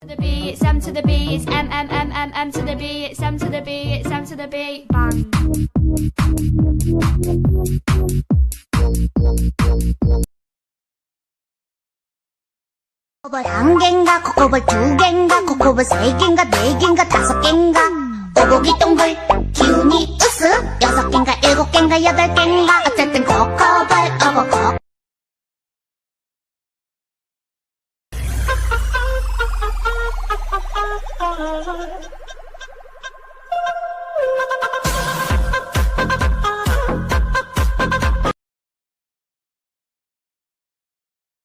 To the B, it's M to the B, it's M M M M M to the B, it's M to the B, it's M to the B. Bang. 코코볼 한 갠가, 코코볼 두 갠가, 코코볼 세 갠가, 네 갠가, 다섯 갠가. 오고기 동글, 기운이 으쓱. 여섯 갠가, 일곱 갠가, 여덟 갠가. 어쨌든 코코볼, 오고 코.